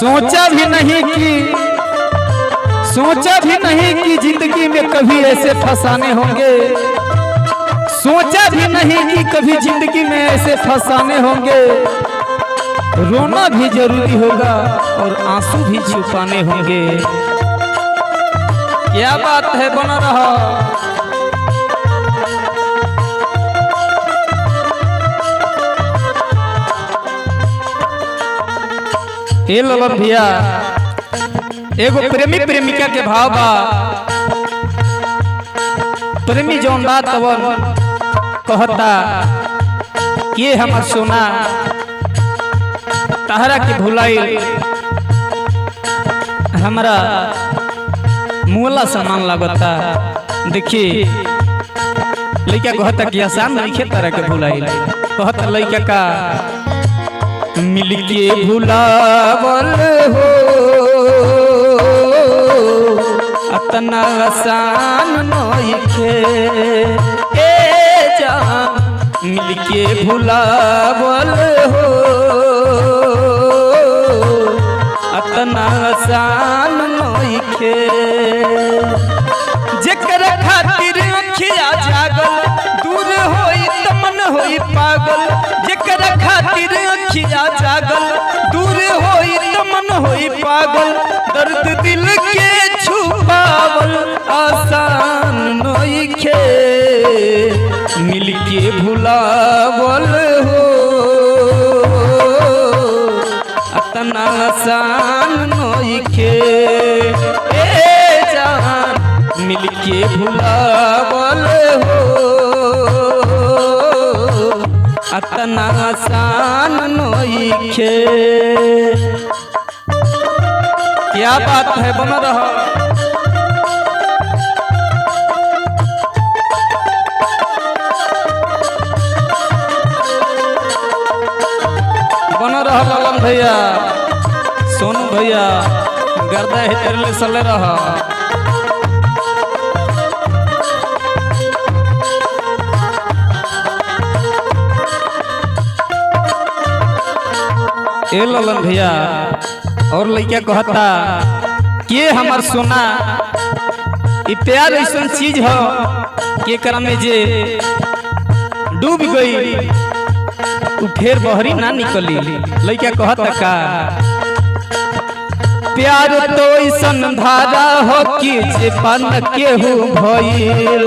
सोचा भी नहीं कि जिंदगी में कभी ऐसे फसाने होंगे। सोचा भी नहीं कि कभी जिंदगी में ऐसे फसाने होंगे। रोना भी जरूरी होगा और आंसू भी छुपाने होंगे। क्या बात है, बना रहा। हे ललन भैया, एगो प्रेमी प्रेमिका के भाव बा। प्रेमी जौन बात कहता ये हमर सोना तहरा के भुलाई हमारा मुला सामान लगता। देखिए लड़का कहता कि आसान नहीं तरह के भुलाई। कहता लड़का का मिलके भुलावल हो अतना आसान नइखे। ए जान मिलके भुलावल हो अतना आसान नइखे। जेकर खातिर अखिया जागल दूर होई त मन होई पागल। जेकर खातिर अखिया जागल दूर होई त मन होई पागल। दर्द दिल के छुपावल आसान नइखे। मिलके भुलावल हो अतना आसान नइखे। ए जान मिलके भुलावल हो अतना आसान नइखे। क्या बात है, बना रहा। बना रहा ललन भैया, सोनू भैया, गर्दा है तेरे सले रहा। ए ललन भैया और लड़का कहता कि हमार सोना ये प्यार ऐसा चीज हो कि एकरा में जे डूब गई उ फिर बहरी ना निकली। लड़का कहता का प्यार तो ऐसा धारा हो कि जे पान केहू भइल।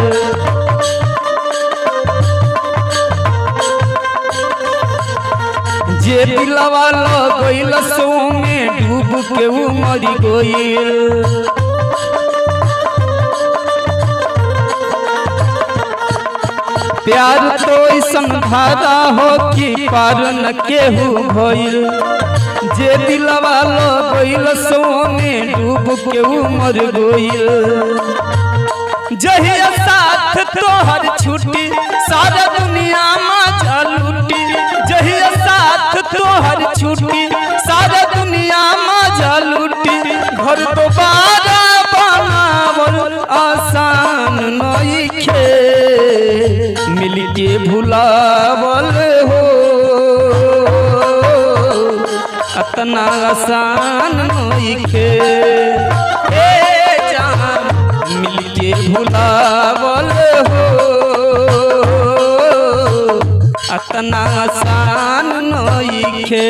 जे दिलवा लगइल सो में डूब के उ मरी गइल। प्यार तो ऐसन धारा हो कि पार न केहू भइल। जे दिलवा लगइल सो में डूब के उ मर गइल। जहिया साथ तोहर छुट्टी सारा दुनिया मजा लूटी। जहिया साथ तोहर छुट्टी सारा दुनिया मजा लूटी। घर दोबारा बनावल आसान नइखे। मिलके भुलावल हो अतना आसान नइखे। ए जान मिलके भुलावल हो अतना आसान नइखे।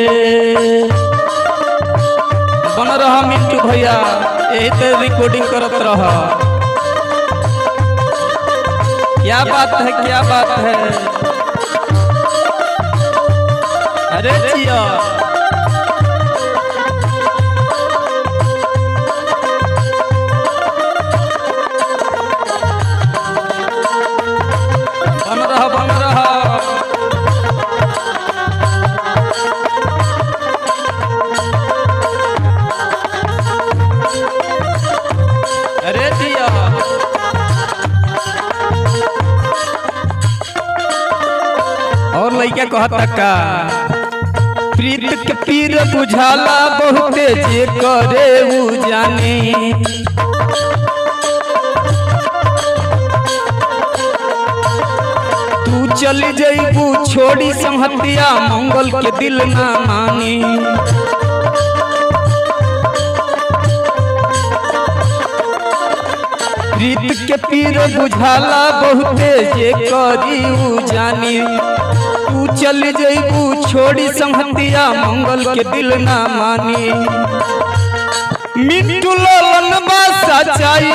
बन रहा मिंटू भैया, यही तो रिकॉर्डिंग करत रहा। क्या बात है, क्या बात है। अरे जिया बन रहा, बन रहा। अरे दिया और लइका कहता का प्रीत के पीर बुझाला बहुते जे करे उ जाने। तू चल जइबू छोड़ी संहतिया मंगल के दिल ना मानी। प्रीत के पीर बुझाला बहुते जे करी उ जानी तू चल जइबू छोड़ी संगतिया मंगल के दिल ना मानी मिट्टू ललन बा सच्चाई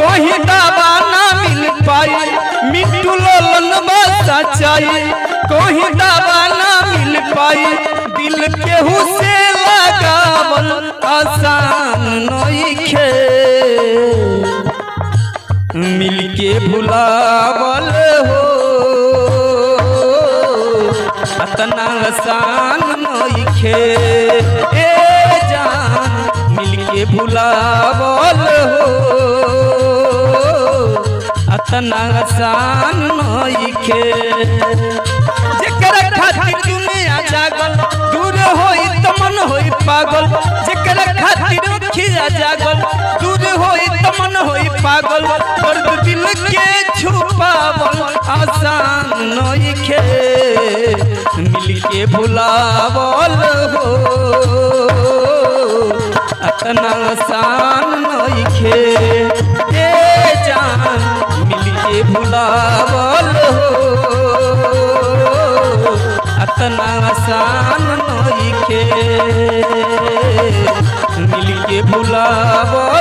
कोई दावा ना मिल पाई मिट्टू ललन बा सच्चाई कोई दावा ना मिल पाई दिल केहू से लगावल आसान नइखे मिलके भुलावल हो अतना आसान नइखे ए जान मिलके भुलावल हो अतना आसान नइखे जेकर खातिर दुनिया जागल दूर होई त मन होई पागल जेकर खातिर अखिया जागल दूर होई त मन होई पागल दर्द दिल के छुपावल आसान नइखे मिलके भुलावल हो अतना आसान नइखे ए जान मिलके भुलावल हो अतना आसान नइखे मिलके भुलावल